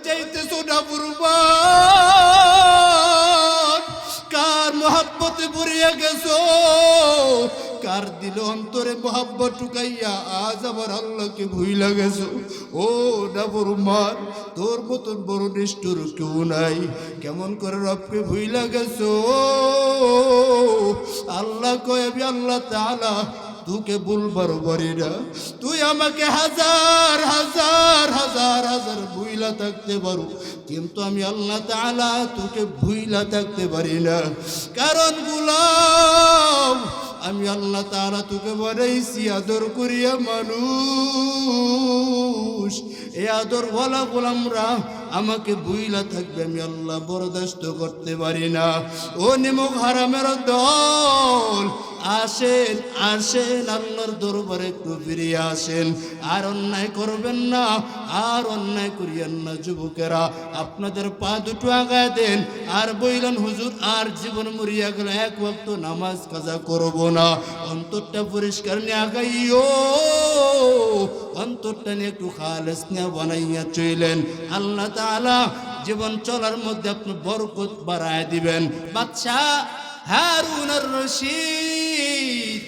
চাইতেছো না বুরবান? কার মোহাব্বতে ভরিয়া গেছো? কার দিল অন্তরে মোহাব্বত ঢুকাইয়া আজ আবার আল্লাহকে ভুইলা গেছো? ও নাফরমান, তোর মতন বড় নিষ্ঠুর কেউ নাই। কেমন করে রবকে ভুইলা গেছো? আল্লাহ কয় আমি আল্লাহ তাআলা তোকে বলবার পারি না। তুই আমাকে হাজার হাজার হাজার হাজার ভুইলা থাকতে পারো, কিন্তু আমি আল্লাহ তাআলা তোকে ভুইলা থাকতে পারি না। কারণ গোলাম, আমি আল্লাহ তাআলা তোকে বানাইছি আদর করিয়া মানুষ। এই আদর বলা গোলামরা আমাকে ভুইলা থাকবে, আমি আল্লাহ বরদাস্ত করতে পারি না। ও নিমক হারামের দল, আসেন আসেন আল্লাহর দরবারে একটু ফিরিয়ে আসেন। আর অন্যায় করবেন না, আর অন্যায় করিয়েন না। যুবকেরা, আপনাদের পা দুটো আগায় দেন আর বললেন হুজুর আর জীবন মরিয়া গেল, এক ওয়াক্ত নামাজ কাজা করব না। অন্তরটা পরিষ্কার নিয়ে আগাইও, অন্তরটা নিয়ে একটু খালেস নিয়ে বানাইয়া চইলেন। আল্লাহ তাআলা জীবন চলার মধ্যে আপনি বরকত বাড়ায় দিবেন। বাদশাহ হারুন আর রশিদ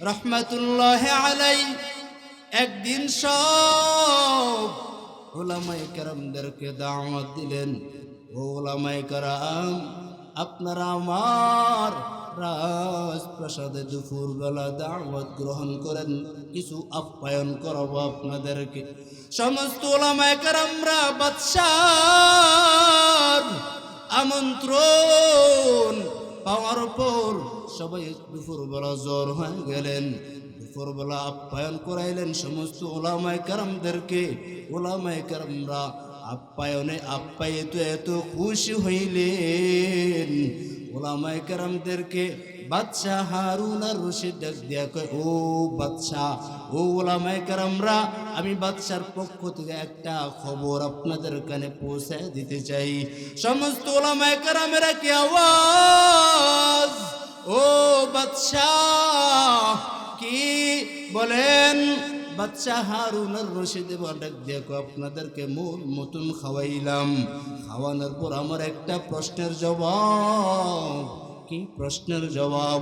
রহমাতুল্লাহি আলাইহি একদিন সব উলামায়ে কেরামদেরকে দাওয়াত দিলেন। ও উলামায়ে কেরাম, আপনারা আমার রাজপ্রাসাদে দুপুরবেলা দাওয়াত গ্রহণ করেন, কিছু আপ্যায়ন করাবো আপনাদেরকে। সমস্ত উলামায়ে কেরামরা বাদশার আমন্ত্রণ পাওয়ার পর সবাই দুপুরবেলা জ্বর হয়ে গেলেন। দুপুরবেলা আপ্যায়ন করাইলেন সমস্ত উলামায়ে কেরামদেরকে। উলামায়ে কেরামরা আপ্যায়নে আপ্যায়িত এত খুশি হইলেন। উলামায়ে কেরামদেরকে বাদশাহ হারুন আর রশিদ ডাক দিয়া কয়, ও বাদশাহ, ও উলামায়ে কেরামরা, আমি বাদশার পক্ষ থেকে একটা খবর আপনাদের কানে পৌঁছায় দিতে চাই। সমস্ত উলামায়ে কেরামেরা কি আওয়াজ? ও বাদশাহ, কি বলেন? বাদশাহ হারুন আর রশিদ ডাক দিয়া কয়, আপনাদেরকে মূল মতন খাওয়াইলাম, খাওয়ানোর পর আমার একটা প্রশ্নের জবাব। কি প্রশ্নের জবাব?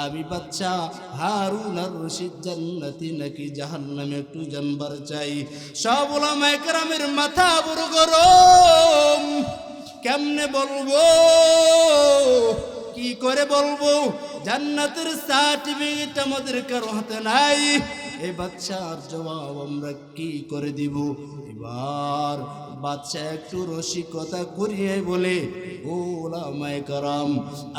আমি বাদশাহ হারুন আর রশিদ জান্নাতি নাকি জাহান্নামে একটু জানবার চাই। সব উলামায়ে কেরামের মাথা বড় গরম। কেমনে বলবো, কি করে বলবো? জান্নাতের সার্টিফিকেট আমাদের কারো হাতে নাই। এই বাদশার জবাব আমরা কি করে দিব? এবার বাদশাহ একটু রসিকতা করিয়ে বলে, ও উলামায়ে কেরাম,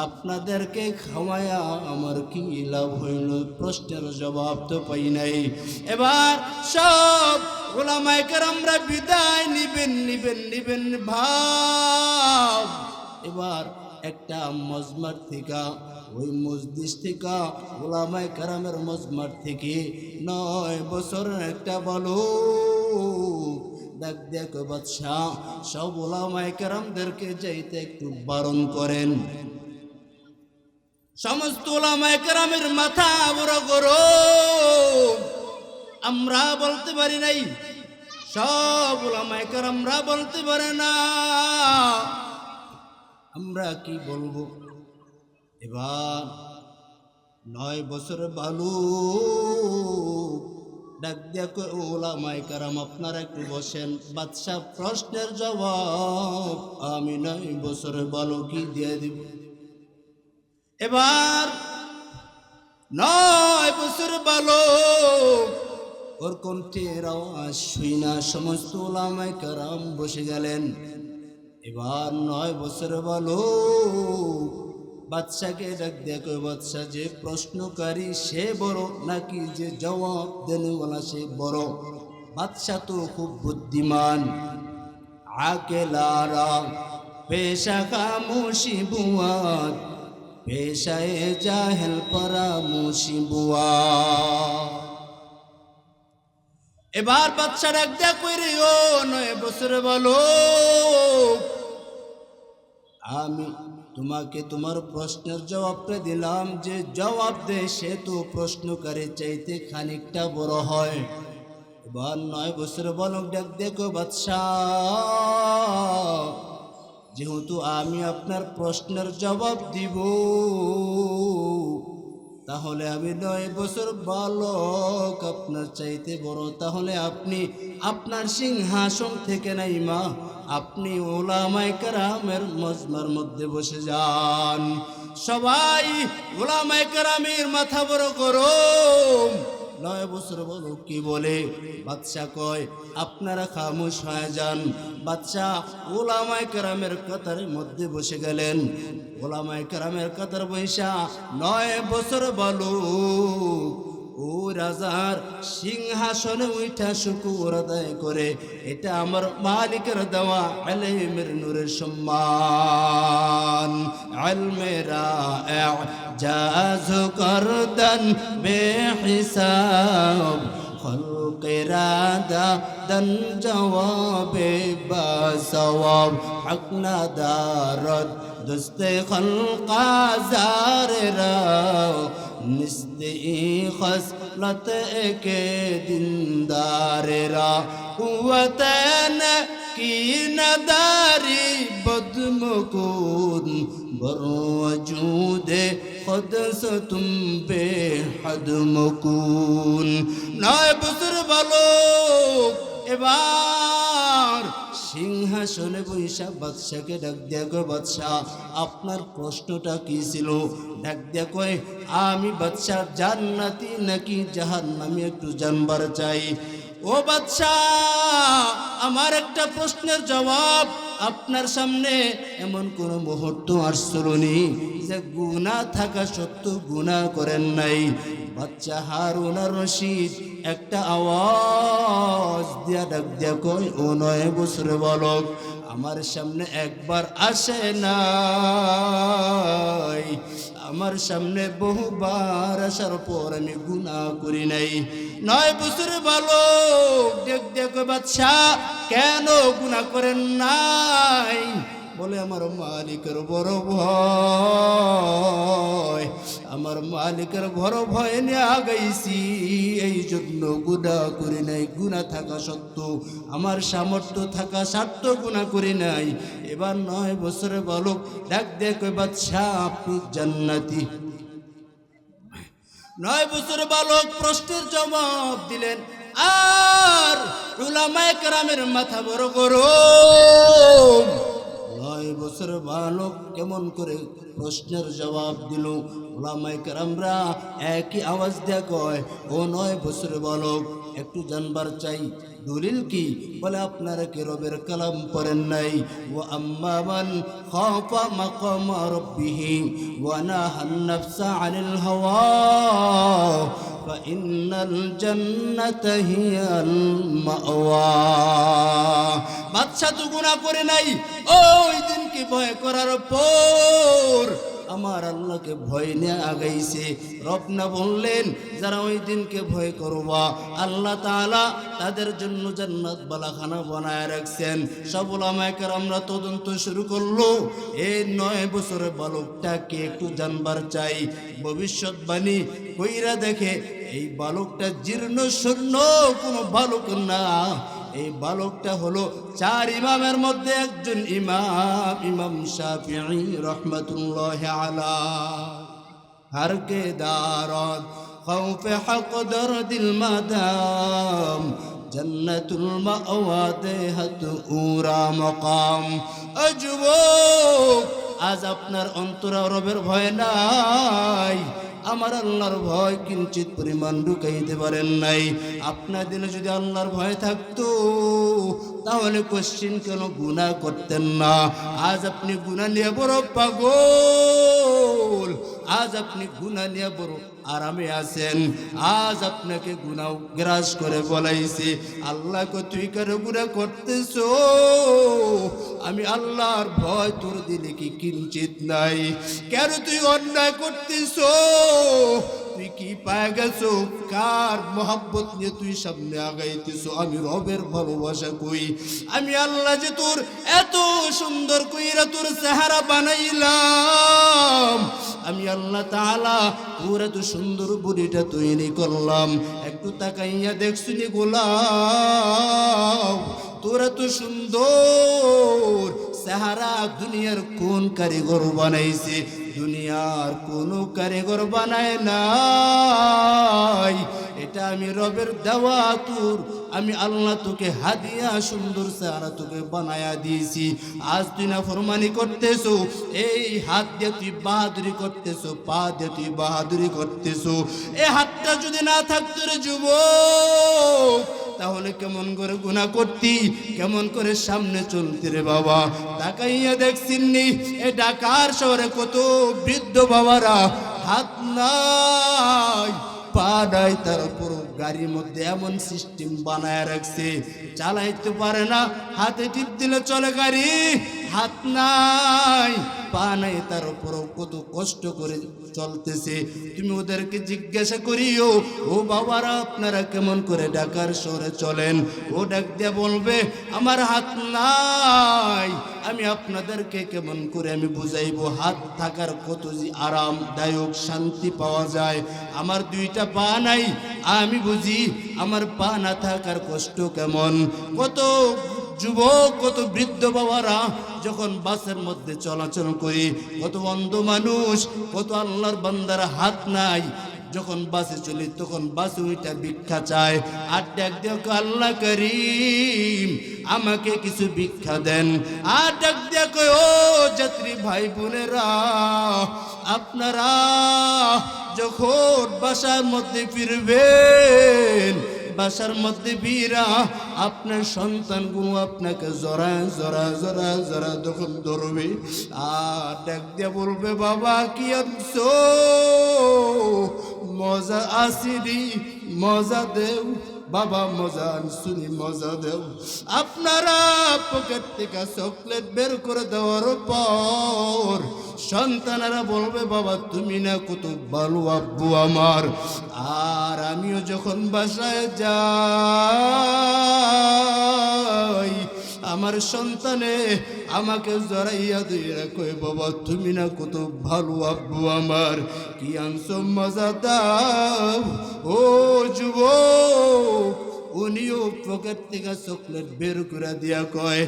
আপনাদেরকে খাওয়ায়া আমার কি লাভ হইল? প্রশ্নের জবাব তো পাই নাই। এবার সব উলামায়ে কেরামরা বিদায় নিবেন ভাব। এবার একটা মজমার থেকে, ওই মসজিদ থেকে, উলামায়ে কেরামের মজমার থেকে 9 বছরের একটা বালক ডাক দেখো, বাদশাহ সব উলামায়ে কেরামদেরকে যাইতে একটু বারণ করেন। সমস্ত উলামায়ে কেরামের মাথা বড় গরম। আমরা বলতে পারি নাই, সব উলামায়ে কেরামরা বলতে পারে না, আমরা কি বলবো? এবার 9 বছর বালক ডাক দিয়া কয়, উলামায়ে কেরাম আপনারা একটু বসেন, বাদশাহ প্রশ্নের জবাব আমি 9 বছরের বালকই দিয়ে দিব। এবার 9 বছরের বালক, ওর কণ্ঠের আওয়াজ শুইনা সমস্ত উলামায়ে কেরাম বসে গেলেন। এবার 9 বছরের বালক বাদশাকে ডাক দিয়ে কয়, বাদশাহ যে প্রশ্নকারী সে বড় নাকি যে জবাব দেনেওয়ালা সে বড়? বাদশাহ তো খুব বুদ্ধিমান। আকেলারা পেশা খামোশি বুয়াদ, পেশায় জাহেল পরামোশি বুয়াদ। এবার বাদশা ডাক দিয়া কইরে, ও 9 বছরের বালক, আমি তোমাকে তোমার প্রশ্নের জবাবটা দিলাম, যে জবাব দে সে তো প্রশ্নকারী চাইতে খানিকটা বড় হয়। এবার 9 বছরের বালক ডাক দেখো, বাদশাহ যেহেতু আমি আপনার প্রশ্নের জবাব দিব, তাহলে আমি 9 বছর বালক, আপনার চাইতে বড়। তাহলে আপনি আপনার সিংহাসন থেকে নাইমা আপনি উলামায়ে কেরামের মজমার মধ্যে বসে যান। সবাই উলামায়ে কেরামের মাথা বড় করো। 9 বছর বালক কি বলে? বাদশা কয় আপনারা খামোশ হয়ে যান। বাদশা উলামায়ে কেরামের কাতারের মধ্যে বসে গেলেন। উলামায়ে কেরামের কাতার বৈশা 9 বছর বালক ও রাজার সিংহাসনে উঠা শুকর আদায় করে, এটা আমার মালিকের দেওয়া ইলমের নূরের সম্মান। ইলমেরা ইজাজ করদান বেহিসাব, খলকেরা দান জওয়াবে বাসওয়াব, হক না দারদ দুস্তে খলকা জারেরা, নিস্তে খসলত के दिनदारेरा, कुव्वतन की नदारी बदमकुन, बरवजूदे खुद से तुम बेहद मकुन। 9 বছর বালক এবার সিংহাসনে বৈশা বাদশাকে ডাক দিয়া কয়, বাদশা আপনার প্রশ্নটা কি ছিল? ডাক দিয়া কয়, আমি বাদশা জান্নাতি নাকি জাহান্নামী একটু জানবার চাই। ও বাদশা, আমার একটা প্রশ্নের জবাব। আপনার সামনে এমন কোন মুহূর্ত আসছলনি যে গুনাহ থাকা সত্ত্বেও গুনাহ করেন নাই? বাচ্চা হারুন আর রশিদ একটা আওয়াজ দিয়া ডাক দিয়া কয়, ও 9 বছর বালক, আমার সামনে একবার আসে নাই, আমার সামনে বহুবার আসার পর আমি গুনাহ করি নাই। 9 বছর বালক দেখ দেখো বাদশা কেন গুনাহ করেন নাই? বলে আমার মালিকের বড় ভয়, আমার মালিকের বড় ভয় নিয়ে আগাইছি, এই জন্য গুনাহ করি নাই। গুনাহ থাকা সত্ত্বেও, আমার সামর্থ্য থাকা সত্ত্বেও গুনাহ করি নাই। এবার 9 বছরের বালক ডাক দেখো বাদশা আপনি জান্নাতি। 9 বছরের বালক প্রশ্নের জবাব দিলেন। আর উলামায়ে কেরামের মাথা বড় গরম। 9 বছর বালক কেমন করে প্রশ্নের জবাব দিল? উলামায়ে কেরামরা একই আওয়াজ দিয়া কয়, ও 9 বছর বালক, একটু জানবার চাই দলিল কি? বলে আপনারা কি রবের কালাম পড়েন নাই? ও আম্মা মান খাফা মাকাম রাব্বিহি ওয়া নাহান নাফসা আনিল হাওয়া ফাইন্নাল জান্নাতা হিয়াল মাওয়া। বাদশা তো গুনাহ করে নাই, ওই দিনকে ভয় করার পর আমার আল্লাহকে ভয় নিয়ে আগাইছে। রব না বললেন যারা ওই দিনকে ভয় করবা আল্লাহ তাআলা তাদের জন্য জান্নাত বালাখানা বানায় রাখছেন। সব উলামায়ে কেরামরা তদন্ত শুরু করলো। এই 9 বছরের বালকটাকে একটু জানবার চাই। ভবিষ্যৎবাণী কইরা দেখে এই বালকটা জীর্ণ শূন্য কোনো বালক না, এই বালকটা হলো 4 ইমামের মধ্যে একজন ইমাম, ইমাম শাফিঈ রাহমাতুল্লাহি আলাইহি। हर के दारात खौफ हक दर्दिल मदाम जन्नतुल मावा देहत उरा मकाम। যুবক, আজ আপনার অন্তরে রবের ভয় নাই, আমার আল্লাহর ভয় কিঞ্চিত পরিমাণ ঢুকাইতে পারেন নাই। আপনার দিনে যদি আল্লাহর ভয় থাকতো তাহলে কোশ্চিন কেন গুনাহ করতেন না? আজ আপনি গুনাহ নিয়ে বড় পাগল, আজ আপনি গুনাহ নিয়ে বড় আরামে আছেন। আজ আপনাকে গুনাহ গ্রাস করে বলাইছে, আল্লাহকে তুই কেন গুনাহ করতেছো? আমি আল্লাহর ভয় তোর দিলে কি কিঞ্চিত নাই? কেন তুই অন্যায় করতেছো? তুই কি পায় গেছো? কার মোহাব্বত নিয়ে তুই সামনে আগাইতেছো? আমি রবের ভালোবাসা কই? আমি আল্লাহ যে তোর এত সুন্দর কইরা তোর চেহারা বানাইলাম, আমি আল্লাহ তাআলা তোর এত সুন্দর বডিটা তৈরি করলাম, একটু তাকাইয়া দেখছুনি গোলাম, তোর এত সুন্দর চেহারা দুনিয়ার কোন কারিগর বানাইছে? দুনিয়ার কোন কারিগর বানায় নাই। এটা আমি রবের দেওয়া তোর, আমি আল্লাহ তোকে হাদিয়া, সুন্দর চেহারা তোকে বানায়া দিয়েছি। আজ তুই না ফরমানি করতেছো, এই হাত দিয়ে তুই বাহাদুরি করতেছো, পা দিয়ে তুই বাহাদুরি করতেছো। এই হাতটা যদি না থাকতো রে যুবক, তাহলে কেমন করে গুনাহ করতি, কেমন করে সামনে চলতি রে বাবা? তাকাইয়া দেখছিনি এ ঢাকার শহরে কত বৃদ্ধ বাবারা হাত নাই, পা নাই, তার উপর গাড়ির মধ্যে এমন সিস্টেম বানায় রাখছে, চালাইতে পারে না, হাতে টিপ দিলে চলে গাড়ি। হাত নাই, পা নাই, তার উপর কত কষ্ট করে চলতেছে। তুমি ওদেরকে জিজ্ঞাসা করিও, ও বাবারা আপনারা কেমন করে ঢাকার শহরে চলেন? ও ডাক দিয়ে বলবে আমার হাত নাই। আমি আপনাদেরকে কেমন করে আমি বুঝাইবো হাত থাকার কত যে আরামদায়ক, শান্তি পাওয়া যায়। আমার দুইটা পা নাই, আমি বুঝি আমার পা না থাকার কষ্ট কেমন। কত যুবক, কত বৃদ্ধ বাবারা যখন বাসের মধ্যে চলাচল করি, কত অন্ধ মানুষ, কত আল্লাহর বান্দারা হাত নাই, যখন বাসে চলি তখন বাসে ওইটা ভিক্ষা চায়। আর ডাক দিয়ে আল্লাহ করিম আমাকে কিছু ভিক্ষা দেন। আর ডাক দিয়ে কই, ও যাত্রী ভাই বোনেরা, আপনারা যখন বাসার মধ্যে ফিরবেন, বাসার মধ্যে বীরা আপনার সন্তানগুলো আপনাকে জরা জরা জরা জরা যখন ধরবে, আর ডাক দিয়ে বলবে বাবা কি আনছো? মজা আসিনি, মজা দেও বাবা, মজা আনছুনি, মজা দেও। আপনারা পকেট থেকে চকলেট বের করে দেওয়ার পর সন্তানেরা বলবে বাবা তুমি না কত ভালো আব্বু আমার। আর আমিও যখন বাসায় যাই, আমার সন্তানে আমাকে জড়াইয়া দিয়ে কই বাবা তুমি না কত ভালো আব্বু আমার, কি আনছো মজা দাও। ও যুবক, উনিও পকেট থেকে চকলেট বের করে দিয়া কয়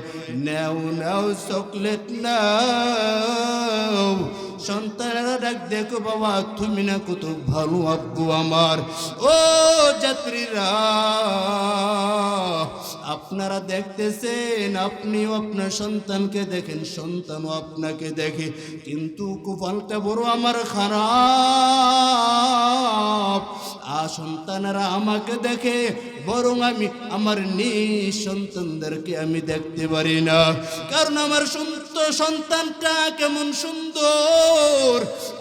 নাও নাও চকলেট নাও। সন্তানেরা ডাক দেখো বাবা তুমি না কত ভালো আব্বু আমার। ও যাত্রীরা, আপনারা দেখতেছেন, আপনিও আপনার সন্তানকে দেখেন, সন্তানও আপনাকে দেখে, কিন্তু কপালটা বড় আমার খারাপ। সন্তানেরা আমাকে দেখে, বরং আমি আমার নিজ সন্তানদেরকে আমি দেখতে পারি না। কারণ আমার সন্তানটা কেমন সুন্দর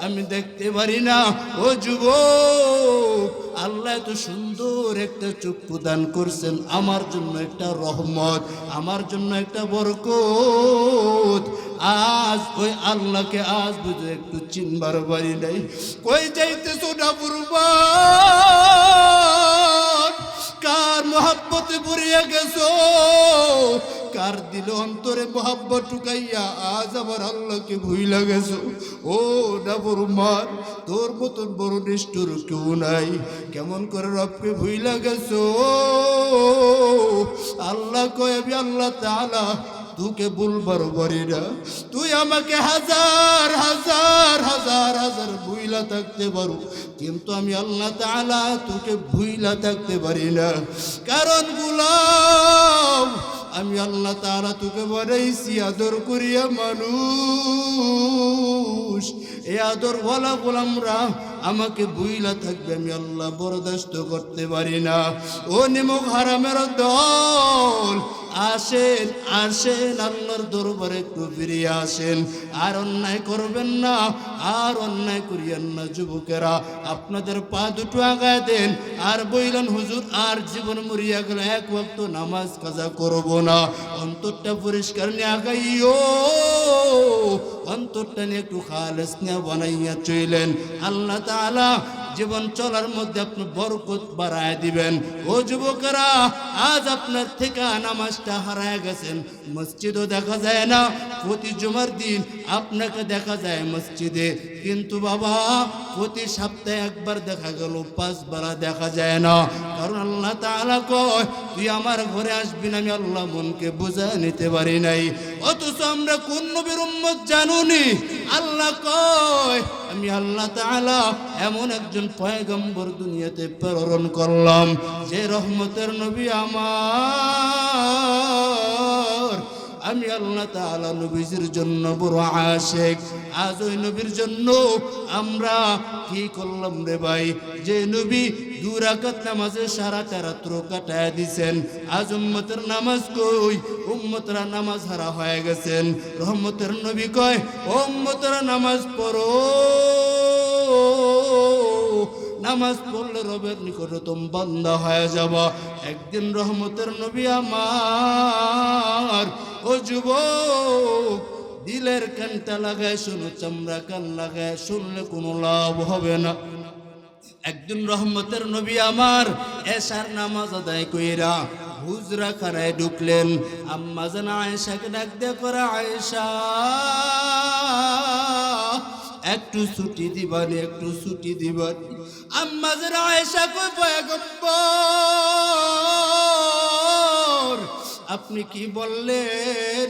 আমি দেখতে পারি না। ও যুবক, আল্লাহ এত সুন্দর একটা চক্ষু দান করছেন, আমার জন্য একটা রহমত, আমার জন্য একটা বরকত। আজ ওই আল্লাহকে আজ বুঝে একটু চিনবার বাড়ি নাই। কই যাইতেছো না বুরবান? কার মহাব্বতে পড়িয়া গেছো? কার দিল অন্তরে মহাব্বত ঢুকাইয়া আজ আবার আল্লাহকে ভুইলা গেছো? ও না বরুমান, তোর মতন বড় নিষ্ঠুর কেউ নাই। কেমন করে রবকে ভুইলা গেছো? আল্লাহ কয় আমি আল্লাহ তাআলা তোকে বলবার পারি না। তুই আমাকে হাজার হাজার হাজার হাজার ভুইলা থাকতে পারো, কিন্তু আমি আল্লাহ তাআলা তোকে ভুইলা থাকতে পারি না। কারণ গোলাম, আমি আল্লাহ তাআলা তোকে বানাইছি আদর করিয়া মানুষ। এই আদর বলা গোলামরা আমাকে ভুইলা থাকবে, আমি আল্লাহ বরদাস্ত করতে পারি না। ও নিমক হারামের দল, আসেন আসেন আল্লাহর দরবারে একটু ফিরিয়ে আসেন। আর অন্যায় করবেন না, আর অন্যায় করিয়েন না। যুবকেরা আপনাদের পা দুটো আগায় দেন, আর বইলেন হুজুর আর জীবন মরিয়া গেল, এক ওয়াক্ত নামাজ কাজা করব না। অন্তরটা পরিষ্কার নিয়ে আগাইও, অন্তরটা নিয়ে একটু খালেস নিয়ে বানাইয়া চইলেন। আল্লাহ তাআলা জীবন চলার মধ্যে আপনি বরকত বাড়ায় দিবেন। ও যুবকেরা, আজ আপনার থেকে নামাজটা হারায় গেছেন, মসজিদও দেখা যায় না, প্রতি জুমার দিন আপনাকে দেখা যায় মসজিদে, কিন্তু বাবা প্রতি সপ্তাহে একবার দেখা গেল, 5 বেলা দেখা যায় না। কারণ আল্লাহ তাআলা কয় তুই আমার ঘরে আসবি না, আমি আল্লাহ মনকে বুঝা নিতে পারি নাই। অথচ আমরা কোন নবীর উম্মত জানুনি? আল্লাহ কয় আমি আল্লাহ তাআলা এমন একজন পয়গম্বর দুনিয়াতে প্রেরণ করলাম যে রহমতের নবী আমার। আমি আল্লাহ তাআলা নবীজির জন্য বড় আশিক। আজ ওই নবীর জন্য আমরা কি করলাম রে ভাই? যে নবী 2 রাকাত নামাজে সারাটা রাত্র কাটায় দিছেন, আজ উম্মতের নামাজ কই? উম্মতরা নামাজ হারা হয়ে গেছেন। রহমতের নবী কয় ও উম্মতরা নামাজ পড়ো, নামাজ পড়লে রবের নিকটতম বান্দা হয়ে যাব। একদিন রহমতের নবী আমার, ও যুবক দিলের কানটা লাগায় শুনো, চামড়া কান লাগায় শুনলে কোনো লাভ হবে না। একদিন রহমতের নবী আমার এশার নামাজ আদায় কইরা হুজরা খানায় ঢুকলেন। আম্মা জান আয়েশাকে ডাক দিয়ে করে, আয়েশা একটু ছুটি দিবানি, একটু ছুটি দিবানি। আম্মা জান আয়েশা কই পয়গম্বর আপনি কি বললেন?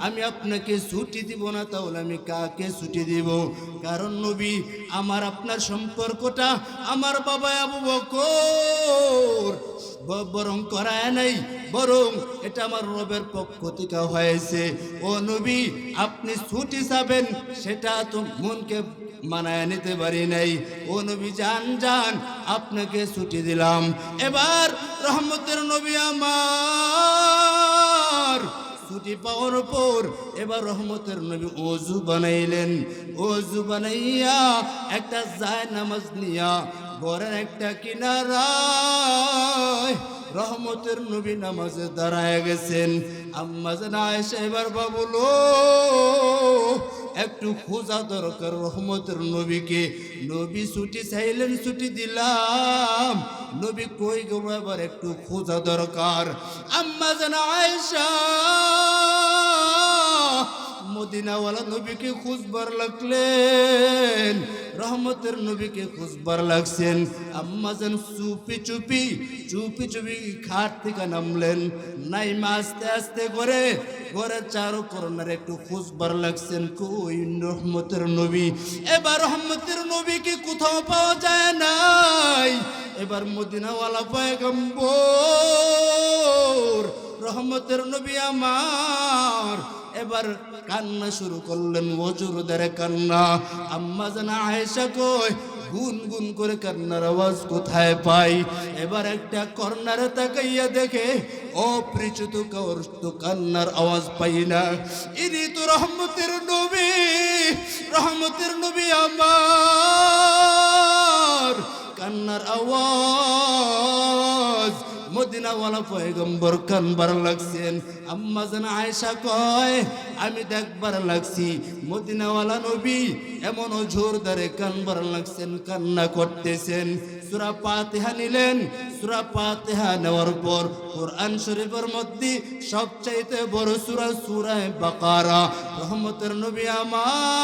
আমি আপনাকে ছুটি দিব না, তাহলে আমি কাকে ছুটি দিব? কারণ নবী আমার আপনার সম্পর্কটা আমার বাবা আবু বকর বরং করায় নাই, বরং এটা আমার রবের পক্ষ থেকে হয়েছে। ও নবী আপনি ছুটি চাবেন, সেটা তো মনকে মানায় নিতে পারি নাই। ও নবী যান যান, আপনাকে ছুটি দিলাম। এবার রহমতের নবী আমার ছুটি পাওয়ার পর এবার রহমতের নবী ওযু বানাইলেন। ওযু বানাইয়া একটা যায় নামাজ নিয়া ঘরের একটা কিনারায় রহমতের নবী নামাজে দাঁড়ায় গেছেন। আম্মা জান আয়েশা এবার বাবুলো একটু খোঁজা দরকার রহমতের নবীকে। নবী ছুটি চাইলেন, ছুটি দিলাম, নবী কই গেল এবার একটু খোঁজা দরকার। আম্মা জান আয়েশা মদিনাওয়ালা নবীকে খুঁজবার লাগলেন, রহমতের নবীকে খুঁজবার লাগছেন। আম্মা জান চুপি চুপি খাট থেকে নামলেন, নাইমা আস্তে আস্তে করে ঘরের চারো কর্নার একটু খুঁজবার লাগছেন, কই রহমতের নবী। এবার রহমতের নবীকে কোথাও পাওয়া যায় নাই। এবার মদিনাওয়ালা পয়গম্বর রহমতের নবী আমার এবার কান্না শুরু করলেন, ওযুর দ্বারে কান্না। আম্মা জান আয়েশা কই গুনগুন করে কান্নার আওয়াজ কোথায় পাই? এবার একটা কর্নারে তাকাইয়া দেখে অপরিচিত কারোর তো কান্নার আওয়াজ পাই না। ইনি তো রহমতের নবী, রহমতের নবী আমার। কান্নার আওয়াজ মদিনাওয়ালা পয়গম্বর কানবার লাগছেন। আম্মা জান আয়েশা কয় আমি দেখবার লাগছি মদিনাওয়ালা নবী এমন জোরদারে কানবার লাগছেন, কান্না করতেছেন। সূরা ফাতিহা নিলেন। সূরা ফাতিহা নেওয়ার পর কোরআন শরীফের মধ্যে সবচাইতে বড় সূরা সূরা বাকারা। রহমতের নবী আমার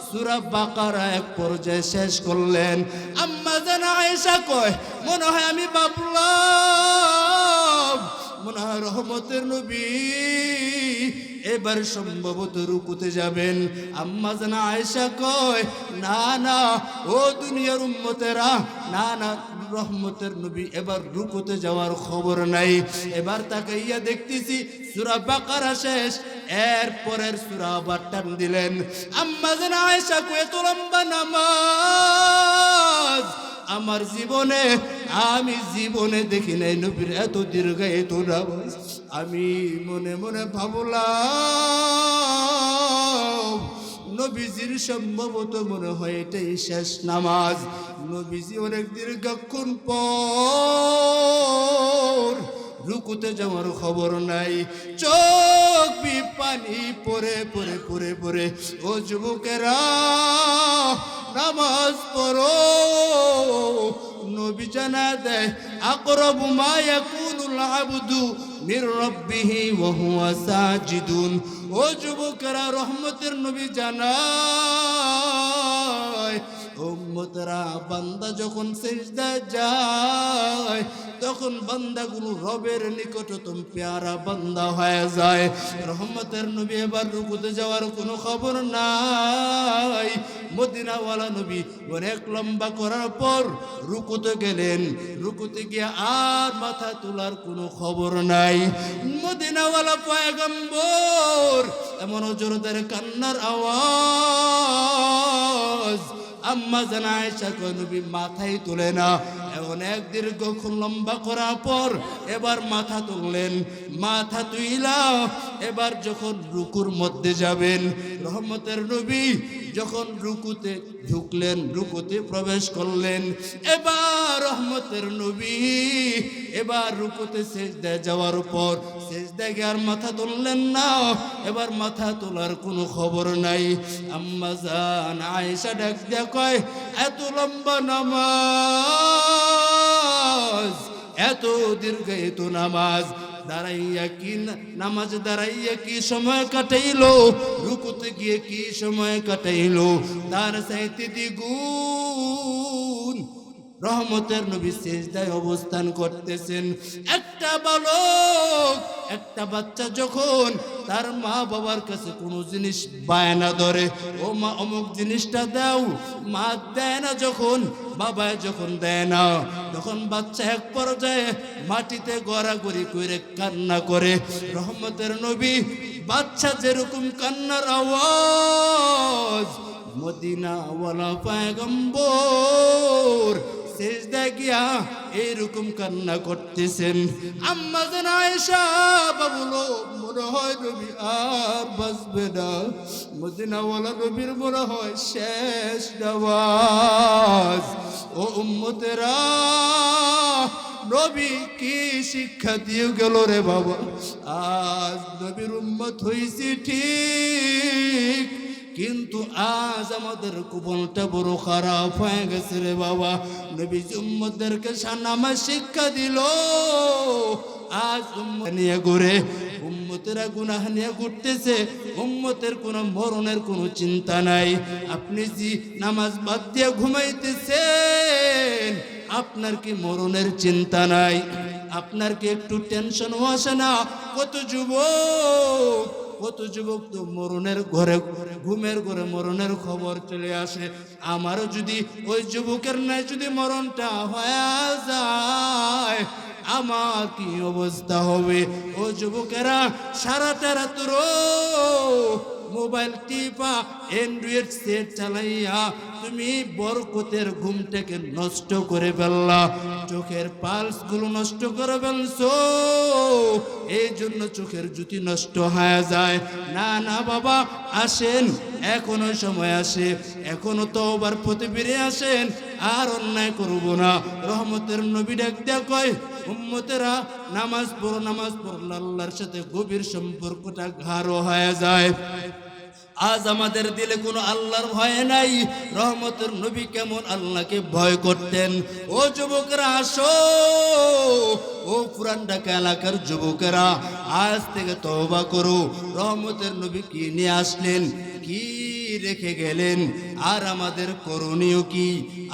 সূরা বাকারা এক পর্যায়ে শেষ করলেন। আম্মা জান আয়েশা কয় মনে হয় আমি ভাবলাম মনে হয় রহমতের নবী এবার সম্ভবত রুকুতে যাবেন। আম্মা জান আয়েশা কয় না না ও দুনিয়ার উম্মতেরা, না না রহমতের নবী এবার রুকুতে যাওয়ার খবর নাই। এবার তাকাইয়া দেখতেছি সূরা বাকারা শেষ, এর পরের সূরা আবার টান দিলেন। আম্মা জান আয়েশা কয় এত লম্বা নামাজ আমার জীবনে আমি জীবনে দেখি নাই, নবীর এত দীর্ঘায়িত নামাজ। আমি মনে মনে ভাবলাম নবীজির সম্ভবত মনে হয় এটাই শেষ নামাজ। নবীজি অনেক দীর্ঘক্ষণ পর রুকুতে যাওয়ার খবর নাই। চোখ পানি পরে পরে পরে পরে ও যুবকেরা নামাজ পড়ো নবী জানা দেয় আকরাবু মা ইয়াকুনুল আবদু মির রাব্বিহি ওয়া হুয়া সাজিদুন ও যুবকেরা রহমতের নবী জানায় উম্মতরা বান্দা যখন সিজদায় যায় তখন বান্দাগুলো রবের নিকটতম পেয়ারা বান্দা হয়ে যায় রহমতের নবী এবার রুকুতে যাওয়ার কোনো খবর নাই মদিনাওয়ালা নবী অনেক লম্বা করার পর রুকুতে গেলেন রুকুতে গিয়ে আর মাথা তোলার কোনো খবর নাই মদিনাওয়ালা পয়গম্বর এমন জোরদার কান্নার আওয়াজ আম্মা জান আয়েশা কয় নবী মাথাই তুলে না অনেক দীর্ঘক্ষণ লম্বা করার পর এবার মাথা তুললেন মাথা তুইলা এবার যখন রুকুর মধ্যে যাবেন রহমতের নবী যখন রুকুতে ঢুকলেন রুকুতে প্রবেশ করলেন এবার রহমতের নবী এবার রুকুতে সিজদায় যাওয়ার পর সিজদায় গিয়ে আর মাথা তুললেন না এবার মাথা তোলার কোনো খবর নাই আম্মা জান আয়েশা ডাক দিয়া কয় এত লম্বা নামাজ এত দীর্ঘ এত নামাজ দাঁড়াইয়া কি নামাজ দাঁড়াইয়া কি সময় কাটাইলো রুকুতে গিয়ে কি সময় কাটাইলো তার চাইতে দ্বিগুণ রহমতের নবী সিজদায় অবস্থান করতেছেন একটা বালক একটা বাচ্চা যখন তার মা বাবার কাছে কোনো জিনিস বায়না ধরে ও মা অমুক জিনিসটা দাও মা দেয় না যখন বাবা যখন দেয় না তখন বাচ্চা এক পর্যায়ে মাটিতে গড়াগড়ি করে কান্না করে রহমতের নবী বাচ্চা যেরকম কান্নার আওয়াজ মদিনাওয়ালা পয়গম্বর সিজদায় গিয়া এইরকম কান্না করতেছেন আম্মা জান আয়েশা বলো মনে হয় নবী আর বাঁচবে না মদিনাওয়ালা নবীর মনে হয় শেষ নামাজ ও উম্মতেরা নবী কি শিক্ষা দিয়ে গেল রে বাবা আজ নবীর উম্মত হইছি ঠিক কিন্তু আজ আমাদের কুবলটা বড় খারাপ হয়ে গেছে রে বাবা নবী উম্মতদেরকে নামাজ শিক্ষা দিল আজ উম্মত নিয়ে ঘুরে উম্মতেরা গুনাহ নিয়ে ঘুরতেছে উম্মতের কোনো মরণের কোনো চিন্তা নাই আপনি যে নামাজ বাদ দিয়ে ঘুমাইতেছেন আপনার কি মরণের চিন্তা নাই আপনার কি একটু টেনশন আসে না কত যুবক তো মরণের ঘরে ঘুমের ঘরে মরণের খবর চলে আসে আমারও যদি ওই যুবকের নাই যদি মরণটা হয়ে যায় আমার কি অবস্থা হবে ও যুবকেরা সারাটা রাত্র মোবাইল টিপা অ্যান্ড্রয়েড সেট চালাইয়া তুমি বরকতের ঘুমটাকে নষ্ট করে ফেললা চোখের পালস গুলো নষ্ট করে ফেলছো এই জন্য চোখের জ্যোতি নষ্ট হয়ে যায় না না বাবা আসেন এখনো সময় আসে এখনো তওবার পথে ফিরে আসেন আর অন্যায় করব না রহমতের নবী ডাক দিয়া কয় উম্মতেরা নামাজ পড়লে আল্লাহর সাথে গভীর সম্পর্কটা গাঢ় হয়ে যায় আজ আমাদের দিলে কোনো আল্লাহর ভয় নাই রহমতের নবী কেমন আল্লাহকে ভয় করতেন ও যুবকেরা আসো ও পুরান ঢাকা এলাকার যুবকেরা আজ থেকে তওবা করো রহমতের নবী কি নিয়ে আসলেন কি রেখে গেলেন আর আমাদের করণীয় কি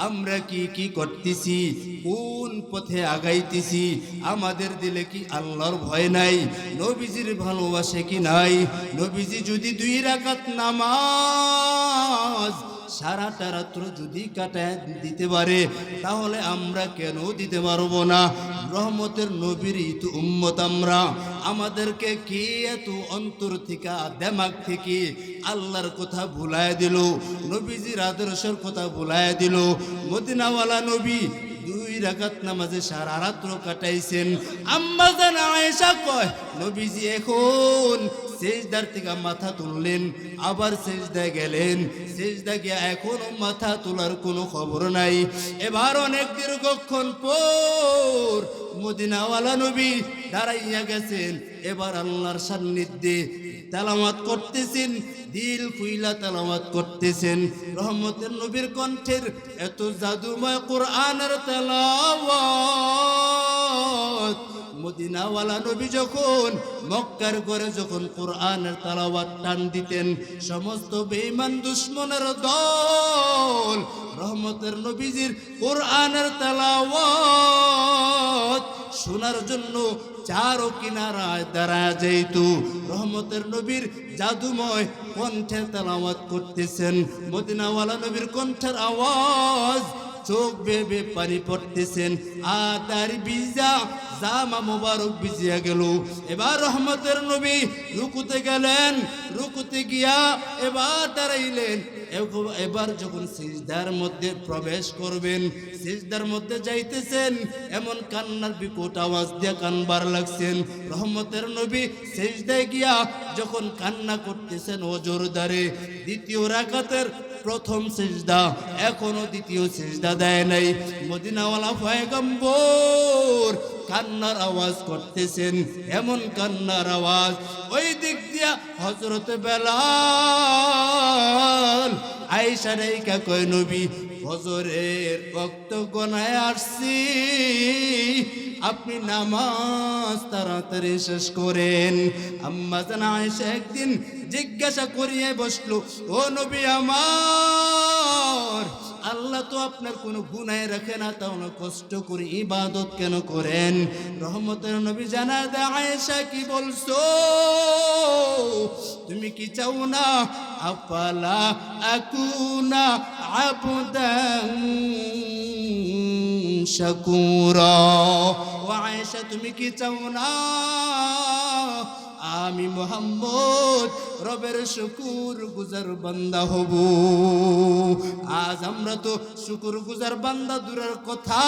আমরা কি কি করতেছি কোন পথে আগাইতেছি আমাদের দিলে কি আল্লাহর ভয় নাই নবীজির ভালোবাসে কি নাই নবীজি যদি 2 রাকাত নামাজ সারাটা রাত্র যদি কাটায় দিতে পারে তাহলে আমরা কেন দিতে পারবো না রহমতের নবীর তো উম্মত আমরা আমাদেরকে কি এত অন্তর থেকে দিমাগ থেকে আল্লাহর কথা ভুলায় দিল নবীজির আদর্শের কথা ভুলায় দিল মদিনাওয়ালা নবী 2 রাকাত নামাজে সারা রাত্র কাটাইছেন আম্মা জান আয়েশা কয় নবীজি এখন সিজদার থেকে মাথা তুললেন আবার সিজদায় গেলেন সিজদায় গিয়ে এখনো মাথা তোলার কোনো খবর নাই এবার অনেক দীর্ঘক্ষণ পর মদিনাওয়ালা নবী দাঁড়াইয়া গেছেন, এবার আল্লাহর সান্নিধ্যে তেলাওয়াত করতেছেন, দিল খুইলা তেলাওয়াত করতেছেন। রহমতের নবীর কণ্ঠের এত জাদুময় কোরআনের তেলাওয়াত, মদিনাওয়ালা নবী যখন মক্কার ঘরে যখন কোরআনের তেলাওয়াত টান দিতেন, সমস্ত বেঈমান দুশমনের দল রহমতের নবীজির কোরআনের তেলাওয়াত শোনার জন্য চারো কিনারায় দাঁড়ায় যাইত। রহমতের নবীর জাদুময় কণ্ঠে তেলাওয়াত করতেছেন, মদিনাওয়ালা নবীর কণ্ঠের আওয়াজ চোখ বেবে পানি পড়তেছেন, আর তার ভিজা জামা মোবারক ভিজিয়া গেল। এবার রহমতের নবী রুকুতে গেলেন, রুকুতে গিয়া এবার দাঁড়াইলেন। এবার যখন সিজদার মধ্যে প্রবেশ করবেন, সিজদার মধ্যে যাইতেছেন, এমন কান্নার বিকট আওয়াজ দিয়ে কানবার লাগছেন। রহমতের নবী সিজদায় গিয়া যখন কান্না করতেছেন ওজোর দ্বারে, দ্বিতীয় রাকাতের প্রথম সিজদা, এখনো দ্বিতীয় সিজদা দেয় নাই। মদিনাওয়ালা পয়গম্বর কান্নার আওয়াজ করতেছেন, এমন কান্নার আওয়াজ, ওই দিক দিয়া হযরত বেলাল আয়েশা রাইকা কয়, নবী ফজরের ওয়াক্ত গনায় আসছি, আপনি নামাজ তাড়াতাড়ি শেষ করেন। আম্মা জান আয়েশা একদিন জিজ্ঞাসা করিয়ে বসলো, ও নবী আমার, আল্লাহ তো আপনার কোনো গুনাহ রাখে না, তাহলে কষ্ট করে ইবাদত কেন করেন? রহমতের নবী জানা দেয়, আয়েশা কি বলছো? তুমি কি চাও না আফালা আকুনা আবদান শাকুরা? ও আয়েশা, তুমি কি চাও না আমি মুহাম্মদ রবের শুকুর গুজার বান্দা হব? আজ আমরা তো শুকুর গুজার বান্দা দূরের কথা,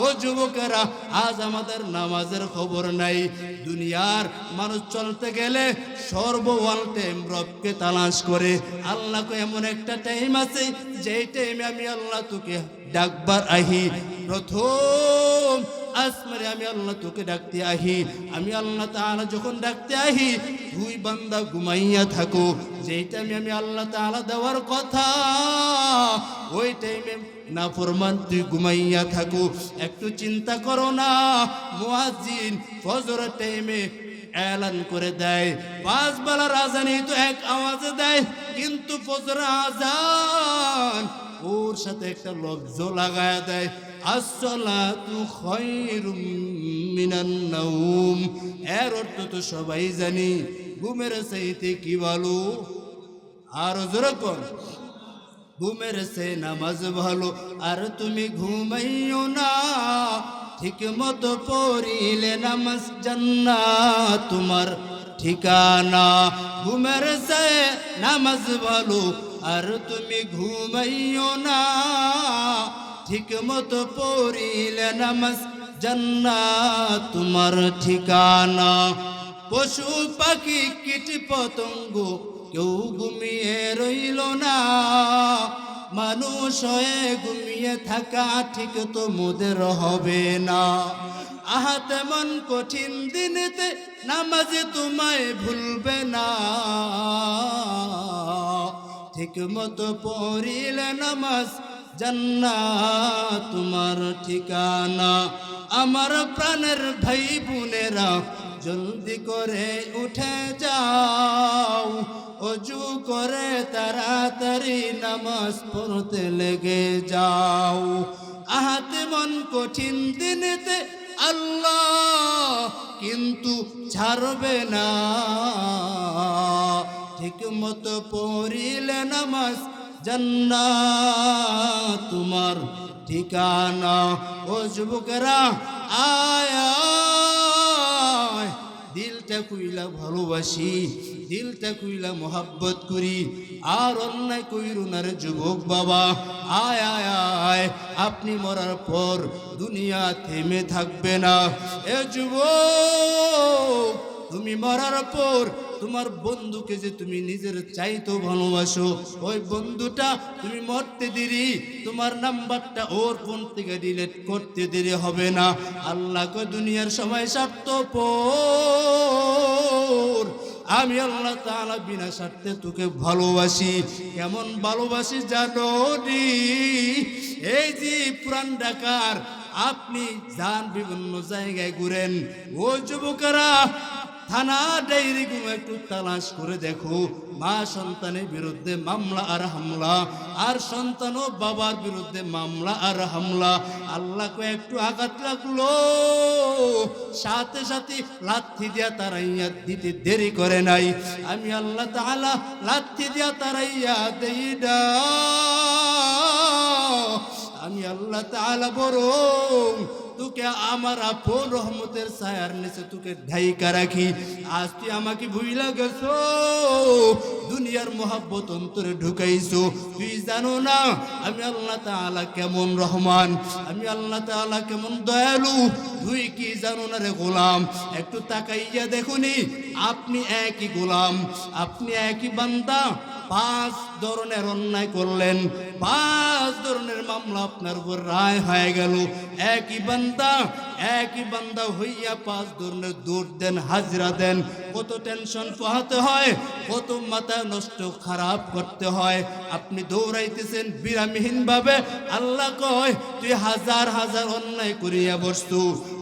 ও যুবকেরা, আজ আমাদের নামাজের খবর নাই। দুনিয়ার মানুষ চলতে গেলে সর্বওয়াল টাইম রবকে তালাশ করে। আল্লাহকে এমন একটা টাইম আছে যেই টাইমে আমি আল্লাহ তোকে ডাকবার আহি, প্রথম আসমানে আমি আল্লাহ তোকে ডাকতে আহি। আমি আল্লাহ তাআলা যখন ডাকতে আহি, দুই বান্দা ঘুমাইয়া থাকো, যেই টাইমে আমি আল্লাহ তাআলা দেওয়ার কথা ওই টাইমে নাফরমান তুই ঘুমাইয়া থাকো। একটু চিন্তা করো না, মুয়াজ্জিন ফজরের টাইমে এলান করে দেয়, 5 বেলার আজানই তো এক আওয়াজে দেয়, কিন্তু ফজরের আজান ওর সাথে একটা লফজ লাগায়া দেয়, আসসালাতু খায়রুম মিনান নাওম। এর অর্থ তো সবাই জানি, ঘুমের চাইতে কি ভালো? আর জোরে কোন, ঘুমের সে নামাজ ভালো। আর তুমি ঘুমাইও না, ঠিক মতো পড়িলে নামাজ জান্নাত তোমার ঠিকানা। ঘুমের সে নামাজ ভালো, আর তুমি ঘুমাইও না, ঠিক মতো পড়িলে নামাজ জান্নাত তোমার ঠিকানা। পশু পাখি কীট পতঙ্গ কেউ ঘুমিয়ে রইল না, মানুষ হয়ে ঘুমিয়ে থাকা ঠিক তো মোদের হবে না। আহা তেমন কঠিন দিনেতে নামাজে তোমায় ভুলবে না, ঠিক মতো পড়িলে নামাজ জান্নাত তোমার ঠিকানা। আমার প্রাণের ভাই বোনেরা, জলদি করে উঠে যাও, অজু করে তাড়াতাড়ি নামাজ পড়তে লেগে যাও। আহাতে মন কঠিন দিনেতে আল্লাহ কিন্তু ছাড়বে না, ঠিক মতো পড়িলে নামাজ জান্নাত তোমার ঠিকানা। ও যুবকেরা, আয় আয়, দিলটা কইলা ভালোবাসি, দিলটা কইলা মোহাব্বত করি, আর অন্যায় কইরু না রে যুবক বাবা। আয় আয় আয়, আপনি মরার পর দুনিয়া থেমে থাকবে না। এ যুবক, তুমি মরার পর তোমার বন্ধুকে যে তুমি নিজের চাইতো ভালোবাসো, ওই বন্ধুটা তুমি মরতে দেরি তোমার নাম্বারটা ওর ফোন থেকে ডিলিট করতে দেরি হবে না। আল্লাহ কয় দুনিয়ার সময় স্বার্থপর, আমি আল্লাহ তাআলা বিনা স্বার্থে তোকে ভালোবাসি। কেমন ভালোবাসি জানো নি? এই যে পুরান ঢাকার আপনি যান, বিভিন্ন জায়গায় ঘুরেন, ও যুবকেরা থানা ডায়েরি গুলো একটু তালাশ করে দেখো, মা সন্তানের বিরুদ্ধে মামলা আর হামলা, আর সন্তান ও বাবার বিরুদ্ধে মামলা আর হামলা। আল্লাহকে একটু আঘাত লাগলো, সাথে সাথে লাথি দিয়া তারাইয়া দিতে দেরি করে নাই। আমি আল্লাহ তাআলা লাথি দিয়া তারাইয়া দেই না, আমি আল্লাহ তাআলা বরং তোকে আমার আপন রহমতের ছায়ার নিচে তোকে ঢাইকা রাখি। আজ তুই আমাকে ভুইলা গেছো, দুনিয়ার মহব্বত অন্তরে ঢুকাইছো। তুই জানো না আমি আল্লাহ তাআলা কেমন রহমান, আমি আল্লাহ তাআলা কেমন দয়ালু। তুই কি জানো না রে গোলাম? একটু তাকাইয়া দেখুনি, আপনি একই গোলাম, আপনি একই বান্দা, 5 ধরনের অন্যায় করলেন, 5 ধরনের মামলা আপনার উপর রায় হয়ে গেল। একই বান্দা হইয়া 5 ধরনের দৌড় দেন, হাজরা দেন, কত টেনশন পোহাতে হয়, কত মাথা নষ্ট খারাপ করতে হয়। আপনি দৌড়াইতেছেন বিরামহীন ভাবে। আল্লাহ কয় তুই হাজার হাজার অন্যায় করিয়া বসতু,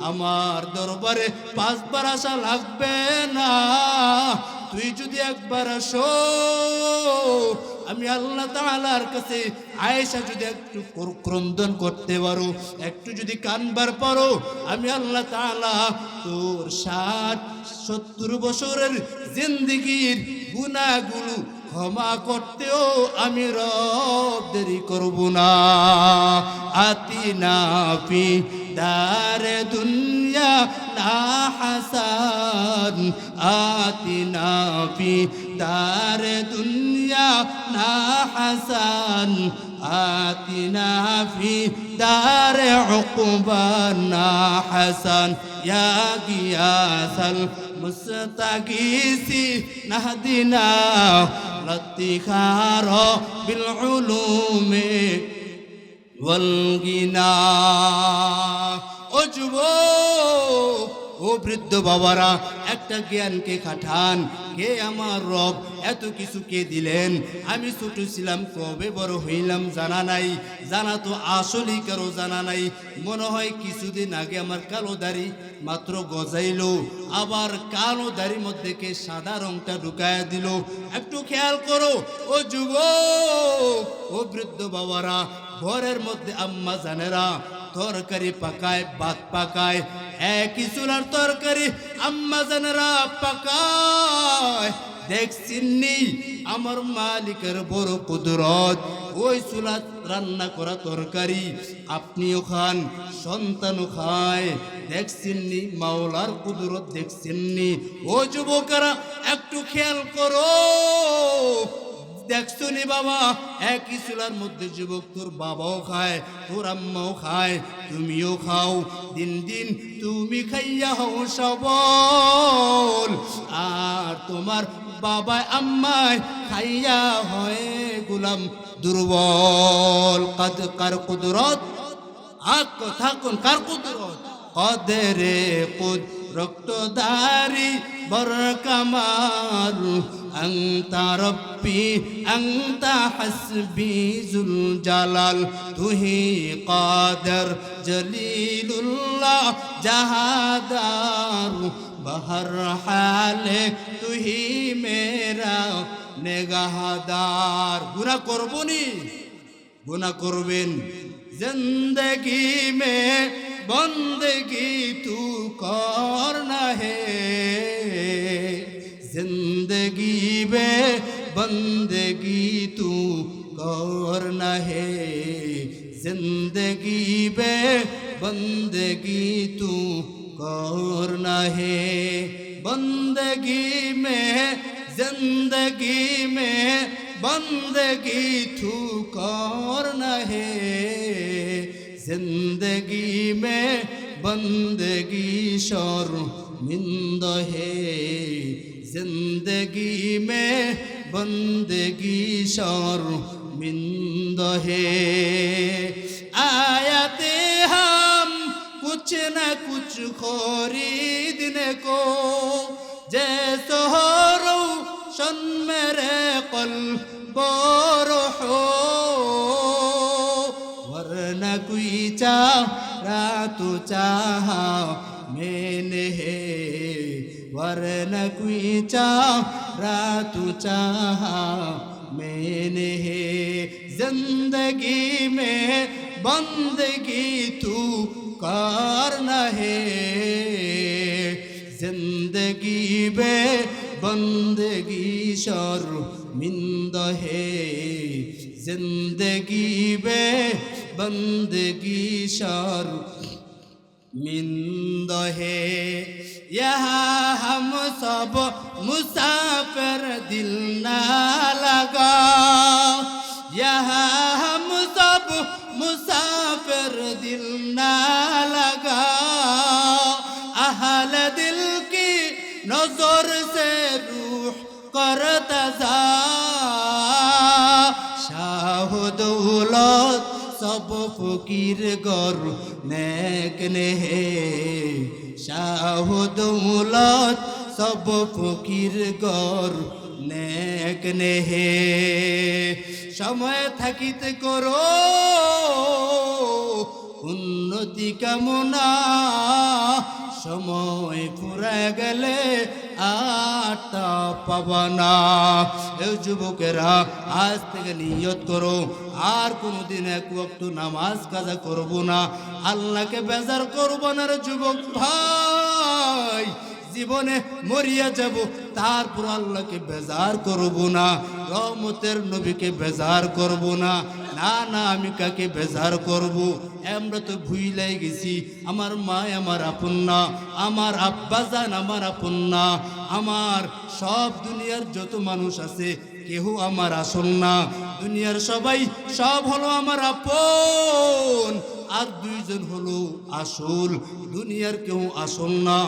আমার দরবারে 5 বার আসা লাগবে না। তুই যদি একবার আসো, আমি আল্লাহ তাআলার কাছে আয়েশা যদি একটু ক্রন্দন করতে পারো, একটু যদি কানবার পারো, আমি আল্লাহ তাআলা তোর 60-70 বছরের জিন্দেগির গুনাহগুলো ক্ষমা করতেও আমি রব দেরি করব না। আতিনা ফি দারে দুনিয়া না হাসান, আতিনা ফি দারে দুনিয়া না হাসান, আতিনা ফি দারে উকবা না হাসান। ইয়া গিয়াসাল মুস্তাগীসি নাহদিনা লতিখার বিল উলুমি ওয়াল গিনা। ও যুবক, ও বৃদ্ধ বাবারা, একটা জ্ঞানকে খাটান। কে আমার রব? এত কিছু কে দিলেন? আমি ছোট ছিলাম, কবে বড় হইলাম জানা নাই, জানা তো আসলেই কারো জানা নাই। মনে হয় কিছুদিন আগে আমার কালো দাড়ি মাত্র গজাইলো, আবার কালো দাড়ির মধ্যে কে সাদা রংটা ঢুকায় দিল। একটু খেয়াল করো ও যুবক, ও বৃদ্ধ বাবারা, ঘরের মধ্যে আম্মা জানেরা তরকারি পাকায়, ভাত পাকায়, একই চুলার তরকারি আম্মা জানেরা পাকায়। দেখছিনি আমার মালিকের বড় কুদরত, ওই চুলা রান্না করা তরকারি আপনিও খান, সন্তানও খায়। দেখছিনি মাওলার কুদরত, দেখছিনি? ও যুবকেরা একটু খেয়াল করো, দেখছো নি বাবা, একই চুলার মধ্যে যুবক তোর বাবাও খায়, তোর আম্মাও খায়, তুমিও খাও। দিন দিন তুমি খাইয়া হও সবল, আর তোমার বাবা আম্মায় খাইয়া হয় গোলাম দুর্বল। কার কুদরত? কথা কোন কার কুদরত? কদরে কুদ রক্তদারি বর কামাল, আনতা রব্বি আনতা হাসবি জুল জালাল। তুহি কাদের জলিলুল্লাহ জাহাদার, বহর হালে তুহি মেরা নেগাহদার। গুনাহ করবনি, গুনাহ করবেন। जिंदगी में बंदगी तू करना है, जिंदगी में बंदगी तू करना है, जिंदगी में बंदगी तू करना है। बंदगी में, जिंदगी में बंदगी तू करना है, जिंदगी में बंदगी शर मिंद है जिंदगी में बंदगी शर्मिंद है आयते हम कुछ न कुछ खरीदने को जैसे हो रोशन मेरे क़ल्ब हो वरना कोई चाहा तो चाहा मैंने है वरना कोई चाहा तो चाहा मैंने है जिंदगी में बंदगी तू करना है जिंदगी में बंदगी शर्मिंद है जिंदगी में बंदगी शर्मिंद है यहाँ हम सब मुसाफिर दिल ना लगा यहाँ हम सब मुसाफिर दिल ना लगा अहल दिल की नजर से रूह करता जा शाह दौलत सब फकीर गौर नेक ने है शाह दौलत सब फकीर गौर नेक ने है समय থাকিতে করো উন্নতি কামনা সময় ফুরায় গেলে আটা পাবানা এই যুবকেরা আজ থেকে নিয়ত করো আর কোনোদিন এক ওয়াক্ত নামাজ কাজা করব না আল্লাহকে বেজার করব না রে যুবক ভাই জীবনে মরিয়া যাব তারপর আল্লাহকে বেজার করব না রহমতের নবীকে বেজার করব না না না আমি কাকে বেজার করব আমরা তো ভুইলাই গেছি আমার মা আমার আপন না আমার আব্বা জান আমার আপন না আমার সব দুনিয়ার যত মানুষ আছে কেউ আমার আসল না দুনিয়ার সবাই সব হলো আমার আপন আর দুইজন হলো আসল দুনিয়ার কেউ আসল না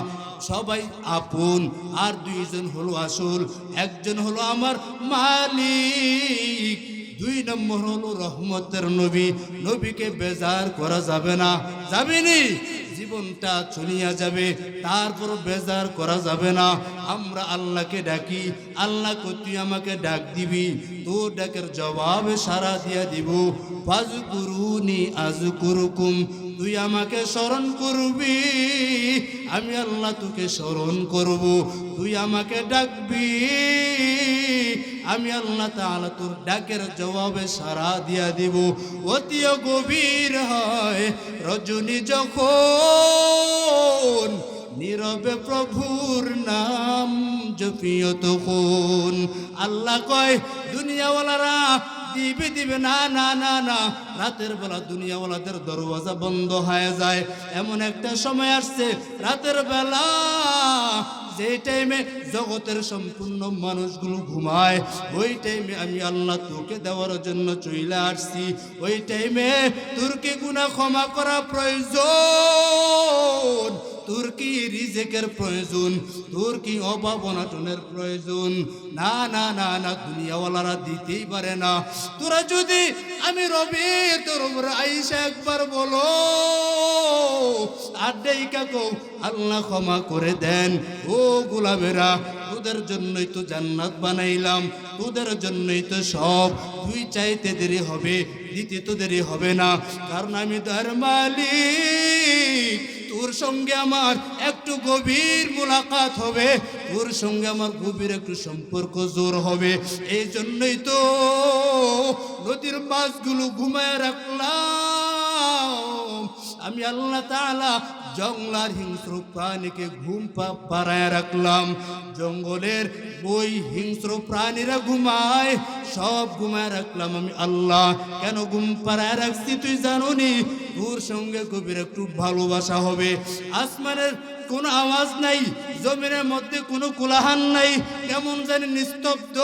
সবাই আপন আর দুইজন হলো আসল একজন হলো আমার মালিক দুই নম্বর হলো রহমতের নবী নবীকে বেজার করা যাবে না যাবেনি জীবনটা চলিয়া যাবে তারপর বেজার করা যাবে না আমরা আল্লাহকে ডাকি আল্লাহ তুই আমাকে ডাক দিবি তোর ডাকের জবাবে সারা দিয়া দিব ফাজকুরুনি আযকুরুকুম তুই আমাকে স্মরণ করবি আমি আল্লাহ তোকে স্মরণ করব তুই আমাকে ডাকবি আমি আল্লাহ তাআলা তোর ডাকের জবাবে সারা দিয়া দিব অতি গভীর হয় রজনী যখন নীরবে প্রভুর নাম জপিও তখন আল্লাহ কয় দুনিয়াওয়ালারা দিবে দিবে না না না না রাতের বেলা দুনিয়াওয়ালাদের দরওয়াজা বন্ধ হয়ে যায় এমন একটা সময় আসছে রাতের বেলা যে টাইমে জগতের সম্পূর্ণ মানুষগুলো ঘুমায় ওই টাইমে আমি আল্লাহ তোকে দেওয়ার জন্য চলে আসছি ওই টাইমে তোর কি গুনাহ ক্ষমা করা প্রয়োজন তোর কি রিজেকের প্রয়োজন তোর কি অভাব অনাটনের প্রয়োজন না না না না দুনিয়াওয়ালারা দিতেই পারে না তোরা যদি আমি রবি তোর উপর আইসা একবার বলো আড্ডাই কাকো আল্লাহ ক্ষমা করে দেন ও গোলামেরা তোদের জন্যই তো জান্নাত বানাইলাম তোদের জন্যই তো সব তুই চাইতে দেরি হবে দিতে তো দেরি হবে না কারণ আমি তার মালিক তোর সঙ্গে আমার একটু গভীর মুলাকাত হবে তোর সঙ্গে আমার গভীর একটু সম্পর্ক জোর হবে এই জন্যই তো নদীর মাছগুলো ঘুমায় রাখলাম আমি আল্লাহ তাআলা জঙ্গলার হিংস্র প্রাণীকে ঘুম পাড়ায় রাখলাম জঙ্গলের ওই হিংস্র প্রাণীরা ঘুমায় সব ঘুমায় রাখলাম আমি আল্লাহ কেন ঘুম পাড়ায় রাখছি তুই জানোনি তোর সঙ্গে গভীর একটু ভালোবাসা হবে আসমানের কোনো আওয়াজ নাই জমিনের মধ্যে কোনো কোলাহল নাই কেমন জানি নিস্তব্ধ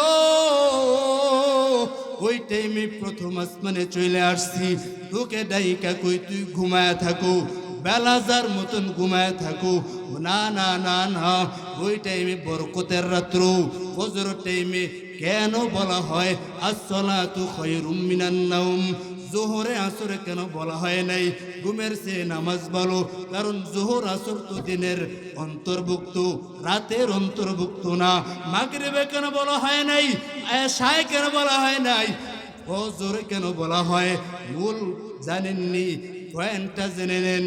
ওই টাইমে প্রথম আসমানে চলে আসছি তোকে ডাইকা কই তুই ঘুমায় থাকো বেলাজার মতন ঘুমায় থাকো। না না না না, ওই টাইমে বরকতের রাত্র, ফজর টাইমে কেন বলা হয় আসসালাতু খায়রুম মিনান নাওম? জোহরে আসরে কেন বলা হয় নাই ঘুমের চেয়ে নামাজ ভালো? কারণ জোহর আসর তো দিনের অন্তর্ভুক্ত, রাতের অন্তর্ভুক্ত না। মাগরিবে কেন বলা হয় নাই? এশায় কেন বলা হয় নাই? ফজরে কেন বলা হয়? মূল জানেননি, পয়েন্টটা জেনে নেন।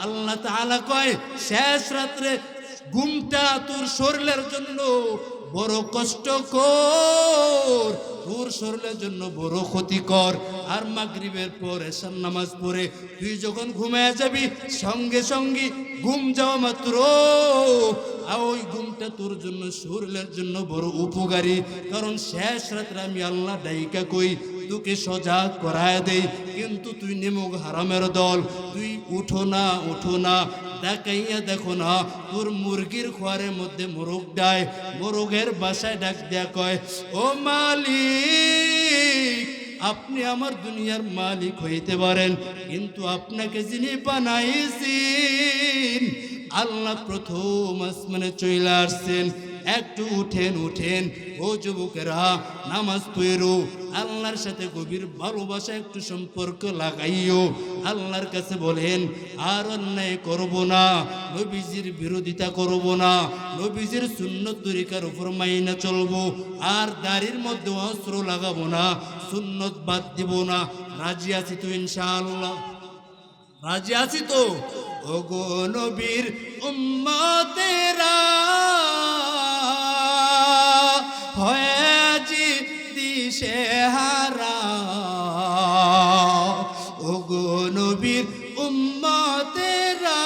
আল্লাহ তাআলা কয় শেষ রাত্রে ঘুমটা তোর শরীরের জন্য বড় কষ্টকর, তোর শরীরের জন্য বড় ক্ষতিকর। আর মাগরিবের পর এশার নামাজ পড়ে তুই যখন ঘুমায় যাবি, সঙ্গে সঙ্গে ঘুম যাওয়া মাত্র ওই ঘুমটা তোর জন্য শরীরের জন্য বড় উপকারী। কারণ শেষ রাত্রে আমি আল্লাহ ডাইকা কই তোকে সজাগ করায় দেই, কিন্তু তুই নেমুক হারামের দল। তুই উঠো না, উঠো না, দেখাইয়া দেখো না তোর মুরগির খোয়ারের মধ্যে মোরগ ডায়, মোরগের বাসায় ডাক দেয়া কয় ও মালিক, আপনি আমার দুনিয়ার মালিক হইতে পারেন, কিন্তু আপনাকে যিনি বানাইছেন আল্লাহ প্রথম আসমানে চলে আসছেন। একটু উঠেন, উঠেন ও যুবকেরা, নামাজ পড়ো, আল্লাহর সাথে গভীর ভালোবাসা একটু সম্পর্ক লাগাইও। আল্লাহর কাছে বলেন আর অন্যায় করব না, নবীজির বিরোধিতা করব না, নবীজির সুন্নত তরিকার উপর মাইনা চলবো, আর দাড়ির মধ্যে অস্ত্র লাগাবো না, সুন্নত বাদ দিব না। রাজি আছি তো ইনশাআল্লাহ? রাজি আছি তো? ওগো নবীর উম্মতেরা হয়েছি দিশেহারা, ওগো নবীর উম্মতেরা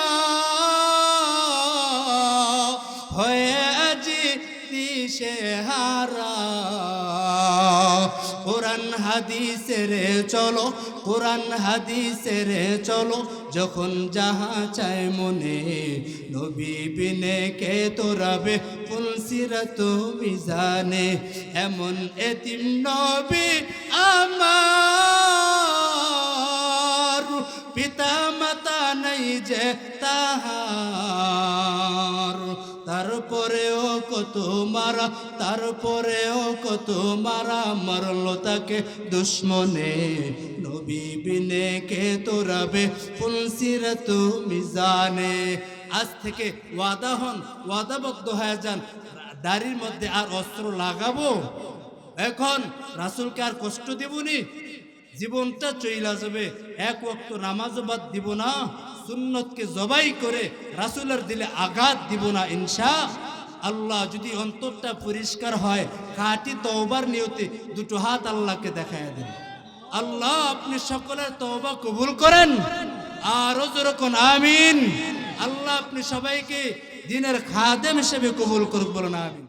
হয়েছি দিশেহারা। কোরআন হাদিসের চলো, কোরআন হাদিসের চলো, যখন যাহা চায় মনে, নবী বিনে কে তোরাবে ফুলসিরাত মিজানে। এমন এতিম নবী আমার, পিতা মাতা নাই যে তাহার, তারপরেও কত মারা, তারপরেও কত মারা, মারলো তাকে দুশ্মনে, নবী বিনে কে তোরাবে ফুলসিরাত মিজানে। আজ থেকে ওয়াদা হন, ওয়াদাবদ্ধ হয়ে যান, দাড়ির মধ্যে আর অস্ত্র লাগাবো। এখন রাসূলকে আর কষ্ট দেবনি, জীবনটা চইলা যাবে। এক ওয়াক্ত নামাজও বাদ দিব না, সুন্নতকে জবাই করে রাসূলের দিলে আঘাত দিব না ইনশাআল্লাহ। যদি অন্তরটা পরিষ্কার হয়, খাঁটি তওবার নিয়তে দুটো হাত আল্লাহকে দেখায় দেন। আল্লাহ আপনি সকলের তওবা কবুল করেন, আরো জোরে কোন আমিন। আল্লাহ আপনি সবাইকে দ্বীনের খাদেম হিসেবে কবুল করুন, বলেন আমিন।